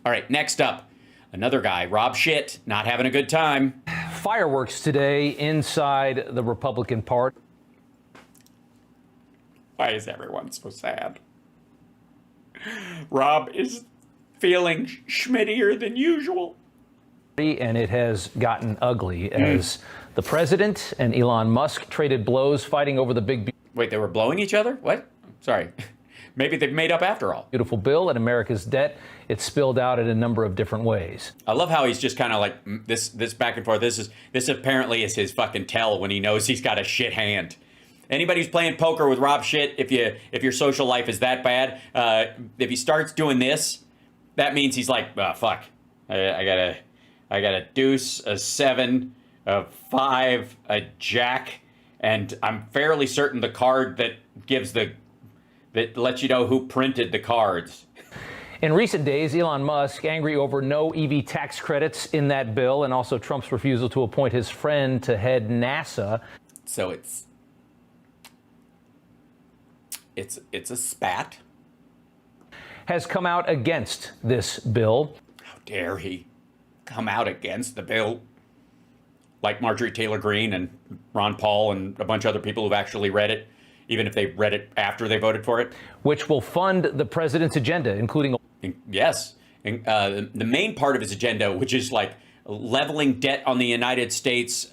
All right, next up, another guy, Rob Schmitt, not having a good time. Fireworks today inside the Republican Party. Why is everyone so sad? Rob is feeling Schmittier than usual. And it has gotten ugly as the president and Elon Musk traded blows fighting over the big... Wait, they were blowing each other? What? Sorry. Maybe they've made up after all. Beautiful bill and America's debt. It spilled out in a number of different ways. I love how he's just kind of like this back and forth. This apparently is his fucking tell when he knows he's got a shit hand. Anybody who's playing poker with Rob Schmitt, if your social life is that bad, if he starts doing this, that means he's like, oh, fuck. I got a deuce, a 7, a 5, a jack, and I'm fairly certain the card that lets you know who printed the cards. In recent days, Elon Musk angry over no EV tax credits in that bill, and also Trump's refusal to appoint his friend to head NASA. So it's a spat. Has come out against this bill. How dare he come out against the bill? Like Marjorie Taylor Greene and Ron Paul and a bunch of other people who've actually read it, even if they read it after they voted for it. Which will fund the president's agenda, including... Yes. The main part of his agenda, which is like leveling debt on the United States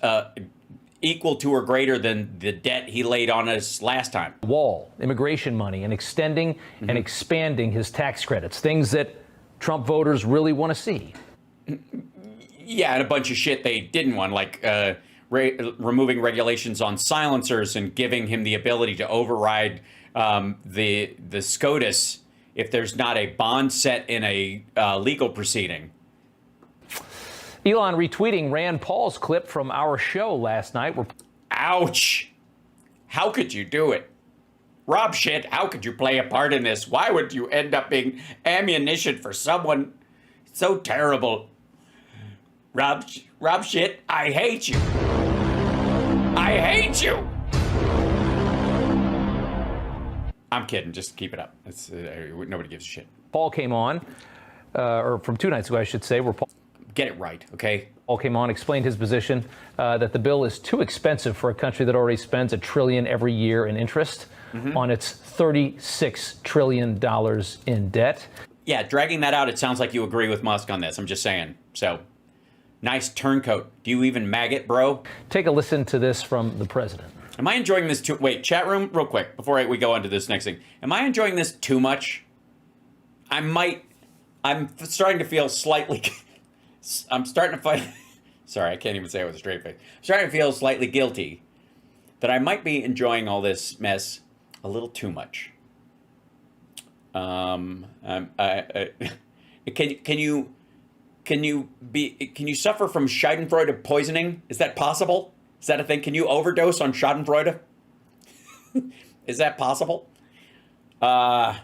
equal to or greater than the debt he laid on us last time. Wall, immigration money, and extending and expanding his tax credits, things that Trump voters really want to see. Yeah, and a bunch of shit they didn't want, like removing regulations on silencers and giving him the ability to override the SCOTUS if there's not a bond set in a legal proceeding. Elon retweeting Rand Paul's clip from our show last night. Ouch! How could you do it? Rob Schmitt, how could you play a part in this? Why would you end up being ammunition for someone so terrible? Rob Schmitt, I hate you. I hate you. I'm kidding. Just keep it up. Nobody gives a shit. Paul came on, or from 2 nights ago, I should say, where Paul... Get it right, okay? Paul came on, explained his position that the bill is too expensive for a country that already spends $1 trillion every year in interest on its $36 trillion in debt. Yeah, dragging that out, it sounds like you agree with Musk on this. I'm just saying. So, nice turncoat. Do you even maggot, bro? Take a listen to this from the president. Am I enjoying this too... Wait, chat room, real quick, before we go on to this next thing. Am I enjoying this too much? I'm starting to feel slightly... I'm starting to fight... Sorry, I can't even say it with a straight face. I'm starting to feel slightly guilty that I might be enjoying all this mess a little too much. Can you suffer from Schadenfreude poisoning? Is that possible? Is that a thing? Can you overdose on Schadenfreude? Is that possible? Because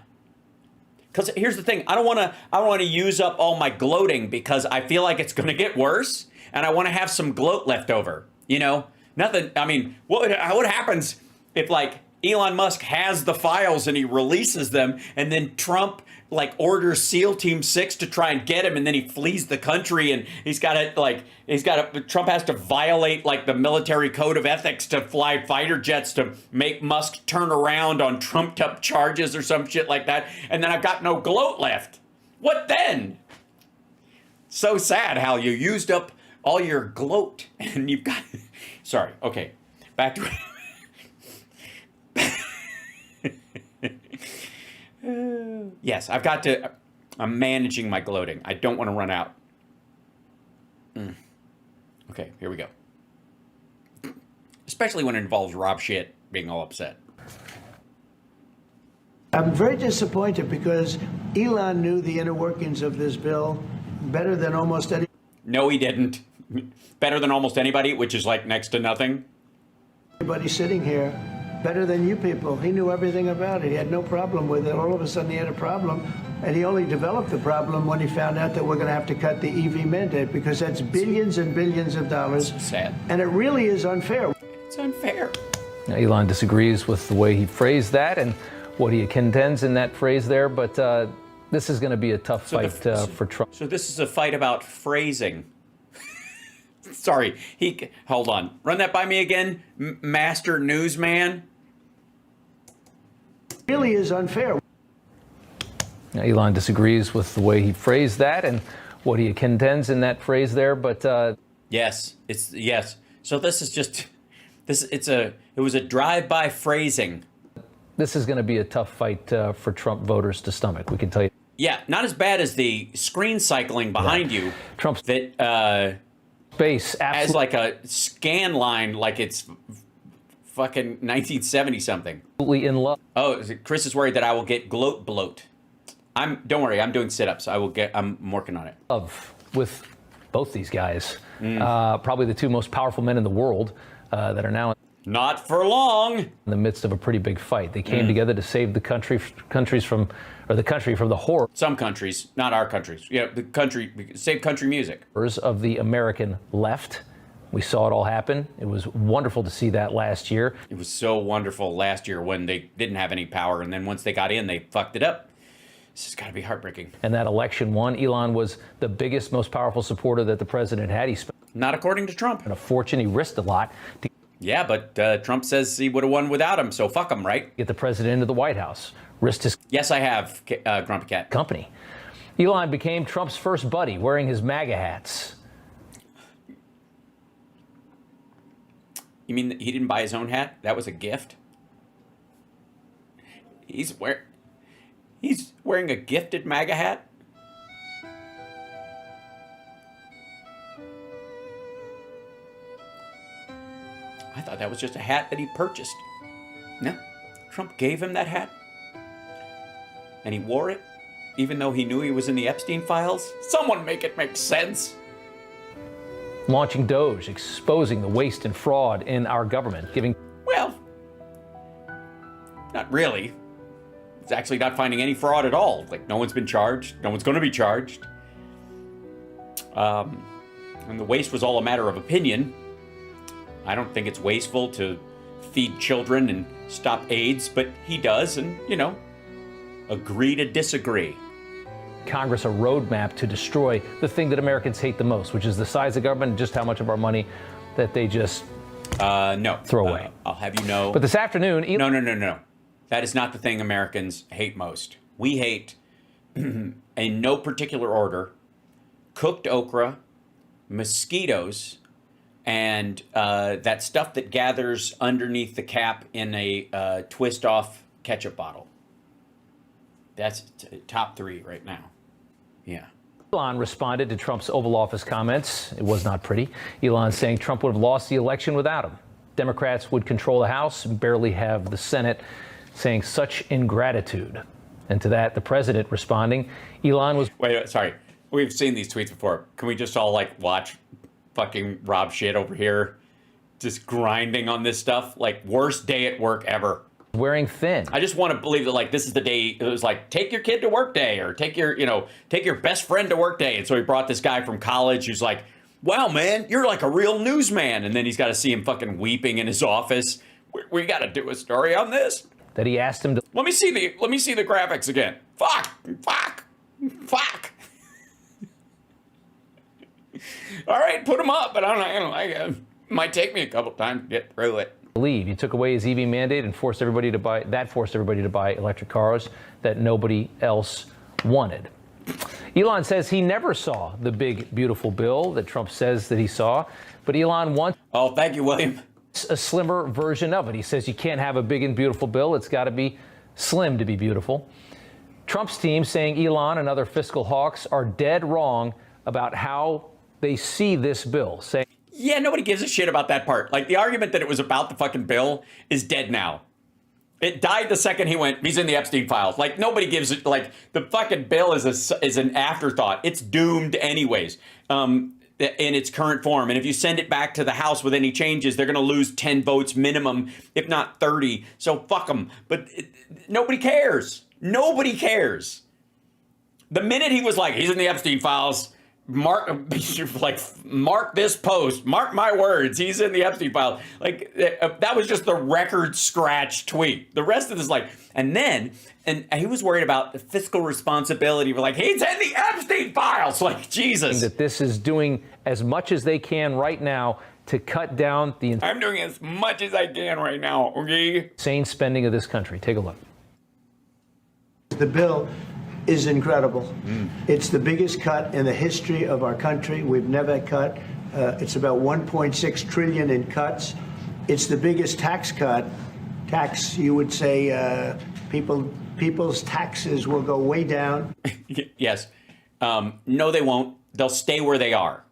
here's the thing, I don't want to use up all my gloating because I feel like it's going to get worse, and I want to have some gloat left over. You know, nothing. I mean, what happens if like Elon Musk has the files and he releases them, and then Trump like orders SEAL Team 6 to try and get him, and then he flees the country, and Trump has to violate like the military code of ethics to fly fighter jets to make Musk turn around on trumped up charges or some shit like that, and then I've got no gloat left. What then? So sad how you used up all your gloat and you've got... Sorry, okay, back to Yes, I'm managing my gloating. I don't want to run out. Okay, here we go. Especially when it involves Rob Schmitt being all upset. I'm very disappointed because Elon knew the inner workings of this bill better than almost any... No, he didn't. Better than almost anybody, which is like next to nothing. Anybody sitting here, better than you people. He knew everything about it. He had no problem with it. All of a sudden he had a problem, and he only developed the problem when he found out that we're going to have to cut the EV mandate, because that's billions and billions of dollars. That's sad. And it really is unfair. It's unfair. Now, Elon disagrees with the way he phrased that and what he contends in that phrase there, but This is going to be a tough fight for Trump. So this is a fight about phrasing. Sorry, hold on. Run that by me again, Master Newsman. Really is unfair. Now, Elon disagrees with the way he phrased that and what he contends in that phrase there, but yes. So this is just it was a drive-by phrasing. This is going to be a tough fight for Trump voters to stomach. We can tell you. Yeah, not as bad as the screen cycling behind you. Trump's that base as like a scan line, like it's fucking 1970 something. Absolutely in love. Oh, Chris is worried that I will get bloat. Don't worry, I'm doing sit-ups. I'm working on it. With both these guys, probably the two most powerful men in the world that are now not for long in the midst of a pretty big fight. They came together to save the country from the horror. Some countries, not our countries. Yeah, the country, save country music. Of the American left. We saw it all happen. It was wonderful to see that last year. It was so wonderful last year when they didn't have any power, and then once they got in, they fucked it up. This has got to be heartbreaking. And that election won. Elon was the biggest, most powerful supporter that the president had. He spent not according to Trump. A fortune. He risked a lot. Yeah, but Trump says he would have won without him, so fuck him, right? Get the president into the White House. Risked his... Yes, I have, Grumpy Cat. Company. Elon became Trump's first buddy, wearing his MAGA hats. You mean he didn't buy his own hat? That was a gift? He's wearing a gifted MAGA hat? I thought that was just a hat that he purchased. No, Trump gave him that hat. And he wore it, even though he knew he was in the Epstein files. Someone make it make sense. Launching Doge, exposing the waste and fraud in our government, giving... Well, not really. It's actually not finding any fraud at all. Like, no one's been charged. No one's going to be charged. And the waste was all a matter of opinion. I don't think it's wasteful to feed children and stop AIDS, but he does, and, agree to disagree. Congress a roadmap to destroy the thing that Americans hate the most, which is the size of government and just how much of our money that they just throw away. I'll have you know. But this afternoon... No. That is not the thing Americans hate most. We hate, in no particular order, cooked okra, mosquitoes, and that stuff that gathers underneath the cap in a twist-off ketchup bottle. That's top three right now. Yeah. Elon responded to Trump's Oval Office comments. It was not pretty. Elon saying Trump would have lost the election without him. Democrats would control the House and barely have the Senate, saying such ingratitude. And to that, the president responding, Elon was... Wait, sorry. We've seen these tweets before. Can we just all, watch fucking Rob Schmitt over here just grinding on this stuff? Worst day at work ever. Wearing thin. I just want to believe that this is the day it was take your kid to work day, or take your best friend to work day. And so he brought this guy from college who's like, wow, man, you're like a real newsman. And then he's got to see him fucking weeping in his office. We got to do a story on this. That he asked him to... Let me see the graphics again. Fuck. All right, put them up, but it might take me a couple times to get through it. Leave. You took away his EV mandate and forced everybody to buy electric cars that nobody else wanted. Elon says he never saw the big, beautiful bill that Trump says that he saw, but Elon wants... Oh, thank you, William. A slimmer version of it. He says you can't have a big and beautiful bill. It's got to be slim to be beautiful. Trump's team saying Elon and other fiscal hawks are dead wrong about how they see this bill, saying... Yeah, nobody gives a shit about that part. The argument that it was about the fucking bill is dead now. It died the second he's in the Epstein files. Nobody gives it, the fucking bill is an afterthought. It's doomed anyways, in its current form. And if you send it back to the House with any changes, they're going to lose 10 votes minimum, if not 30. So fuck them. But nobody cares. Nobody cares. The minute he was he's in the Epstein files, mark this post, mark my words, he's in the Epstein file. Like, that was just the record scratch tweet. The rest of this, like, and he was worried about the fiscal responsibility. We're like, he's in the Epstein files. Like, Jesus. That this is doing as much as they can right now to cut down the I'm doing as much as I can right now, okay? insane spending of this country. Take a look. The bill is incredible. It's the biggest cut in the history of our country. We've never cut. It's about 1.6 trillion in cuts. It's the biggest tax cut. You would say, people's taxes will go way down. Yes. No, they won't. They'll stay where they are.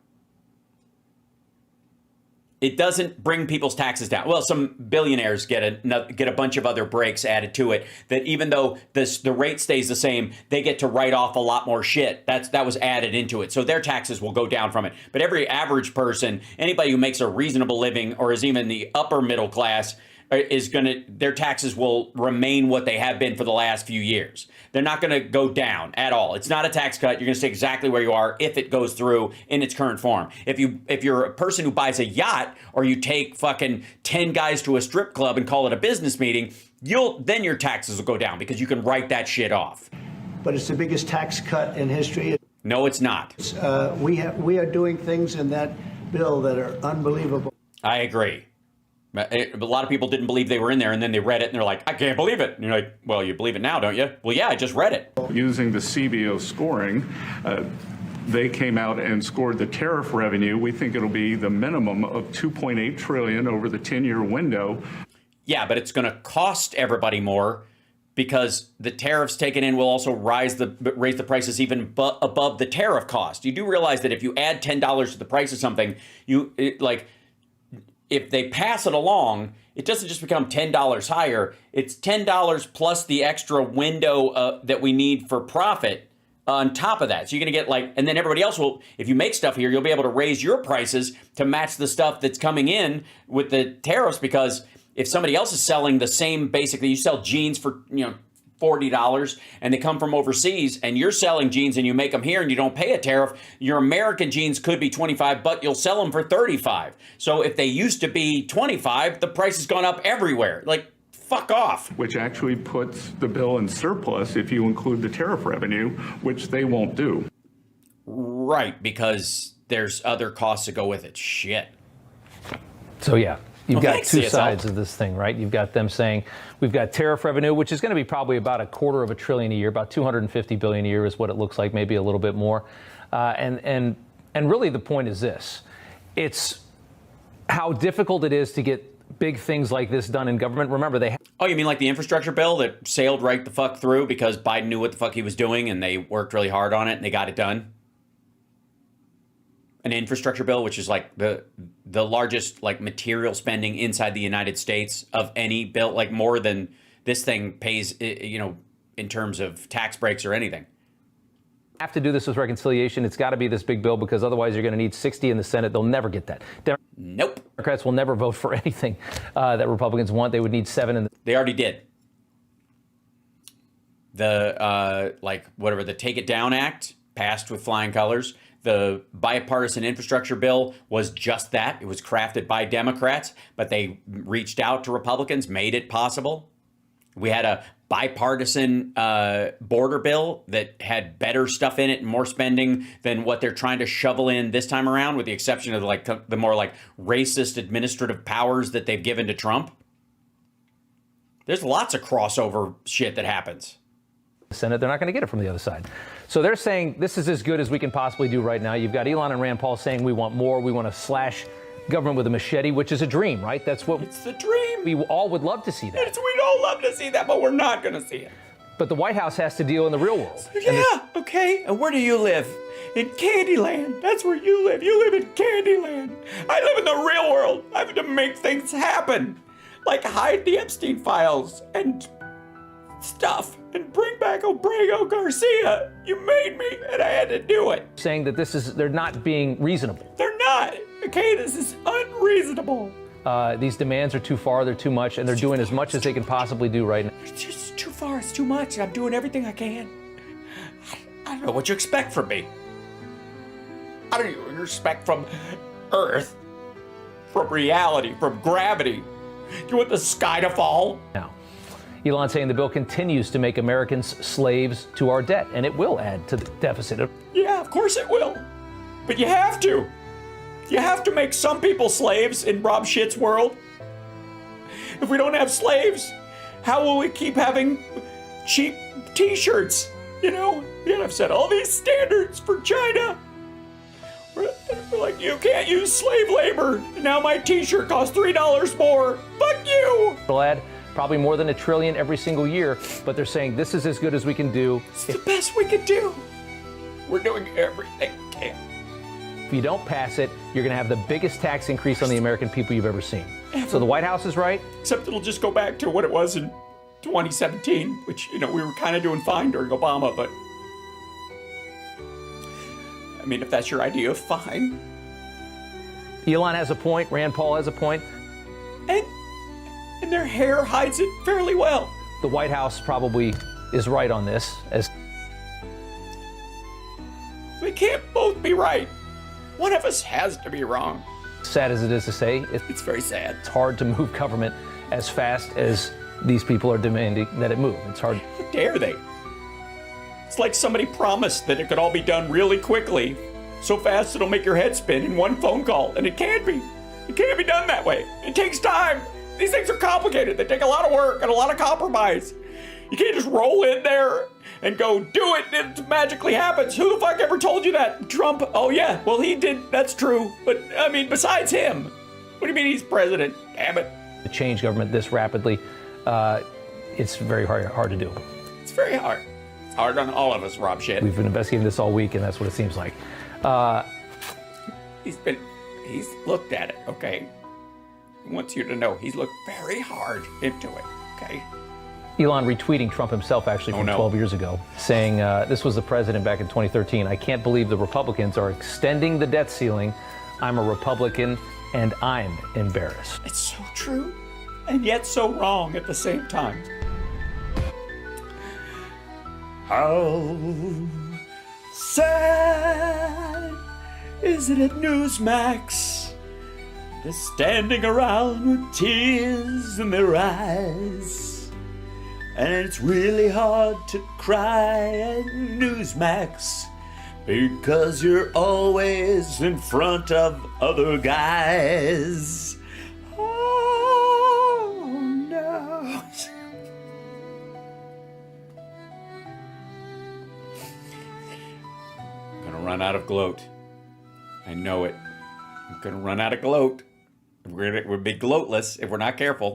It doesn't bring people's taxes down. Well, some billionaires get a bunch of other breaks added to it, that even though the rate stays the same, they get to write off a lot more shit. That was added into it. So their taxes will go down from it. But every average person, anybody who makes a reasonable living or is even the upper middle class, their taxes will remain what they have been for the last few years. They're not going to go down at all. It's not a tax cut. You're going to stay exactly where you are if it goes through in its current form. If you're a person who buys a yacht, or you take fucking 10 guys to a strip club and call it a business meeting, then your taxes will go down because you can write that shit off. But it's the biggest tax cut in history. No, it's not. We are doing things in that bill that are unbelievable. I agree. A lot of people didn't believe they were in there, and then they read it, and they're like, I can't believe it. And you're like, well, you believe it now, don't you? Well, yeah, I just read it. Using the CBO scoring, they came out and scored the tariff revenue. We think it'll be the minimum of $2.8 trillion over the 10-year window. Yeah, but it's going to cost everybody more because the tariffs taken in will also raise the prices even above the tariff cost. You do realize that if you add $10 to the price of something, if they pass it along, it doesn't just become $10 higher. It's $10 plus the extra window that we need for profit on top of that. So you're going to get and then everybody else will, if you make stuff here, you'll be able to raise your prices to match the stuff that's coming in with the tariffs, because if somebody else is selling the same, basically you sell jeans for, $40 and they come from overseas, and you're selling jeans and you make them here and you don't pay a tariff, your American jeans could be $25, but you'll sell them for $35. So if they used to be $25, the price has gone up everywhere. Like, fuck off. Which actually puts the bill in surplus if you include the tariff revenue, which they won't do. Right, because there's other costs that go with it. Shit. So, yeah. You've got two CSL. sides of this thing, right? You've got them saying we've got tariff revenue, which is going to be probably about $250 billion a year, about $250 billion a year is what it looks like, maybe a little bit more. And really the point is this: it's how difficult it is to get big things like this done in government. Remember, Oh, you mean like the infrastructure bill that sailed right the fuck through because Biden knew what the fuck he was doing and they worked really hard on it and they got it done? An infrastructure bill, which is like the largest material spending inside the United States of any bill, more than this thing pays, in terms of tax breaks or anything. have to do this with reconciliation. It's got to be this big bill, because otherwise you're going to need 60 in the Senate. They'll never get that. Nope. Democrats will never vote for anything that Republicans want. They would need 7 in the. They already did. The whatever the Take It Down Act passed with flying colors. The bipartisan infrastructure bill was just that. It was crafted by Democrats, but they reached out to Republicans, made it possible. We had a bipartisan border bill that had better stuff in it and more spending than what they're trying to shovel in this time around, with the exception of the more racist administrative powers that they've given to Trump. There's lots of crossover shit that happens. Senate, they're not going to get it from the other side. So they're saying this is as good as we can possibly do right now. You've got Elon and Rand Paul saying we want more. We want to slash government with a machete, which is a dream, right? That's what it's the dream. We all would love to see that. We'd all love to see that, but we're not going to see it. But the White House has to deal in the real world. Yeah, okay. And where do you live? In Candyland. That's where you live. You live in Candyland. I live in the real world. I have to make things happen. Like hide the Epstein files and stuff and bring back Obrego Garcia. You made me and I had to do it. Saying that they're not being reasonable. They're not. Okay, this is unreasonable. These demands are too far, they're too much, and they're doing as much as they can possibly do right now. It's just too far, it's too much. I'm doing everything I can. I don't know what you expect from me. How do you respect from Earth, from reality, from gravity? Do you want the sky to fall? Now, Elon saying the bill continues to make Americans slaves to our debt, and it will add to the deficit. Yeah, of course it will. But you have to. You have to make some people slaves in Rob Schmitt's world. If we don't have slaves, how will we keep having cheap t-shirts? You know, I've set all these standards for China. We're like, you can't use slave labor. Now my t-shirt costs $3 more. Fuck you. It'll add probably more than $1 trillion every single year, but they're saying this is as good as we can do. It's the best we can do. We're doing everything we can. If you don't pass it, you're going to have the biggest tax increase on the American people you've ever seen. So the White House is right. Except it'll just go back to what it was in 2017, which, we were kind of doing fine during Obama, but I mean, if that's your idea, fine. Elon has a point. Rand Paul has a point. And their hair hides it fairly well. The White House probably is right on this. As They can't both be right. One of us has to be wrong. sad as it is to say, It's very sad. it's hard to move government as fast as these people are demanding that it move. It's hard. How dare they? It's like somebody promised that it could all be done really quickly, so fast it'll make your head spin in one phone call, and it can't be. It can't be done that way. It takes time. These things are complicated. They take a lot of work and a lot of compromise. You can't just roll in there and go, do it, and it magically happens. Who the fuck ever told you that? Trump? Oh yeah, well he did, that's true. But I mean, besides him, what do you mean he's president? Damn it. To change government this rapidly, it's very hard to do. It's very hard. It's hard on all of us, Rob Schmitt. We've been investigating this all week, and that's what it seems like. He's looked at it, okay? He wants you to know he's looked very hard into it, okay? Elon retweeting Trump himself actually from 12 years ago, saying this was the president back in 2013. I can't believe the Republicans are extending the debt ceiling. I'm a Republican and I'm embarrassed. It's so true and yet so wrong at the same time. How sad is it at Newsmax? They're standing around with tears in their eyes. And it's really hard to cry at Newsmax because you're always in front of other guys. Oh no. I'm gonna run out of gloat. I know it. I'm gonna run out of gloat. We'll be gloatless if we're not careful.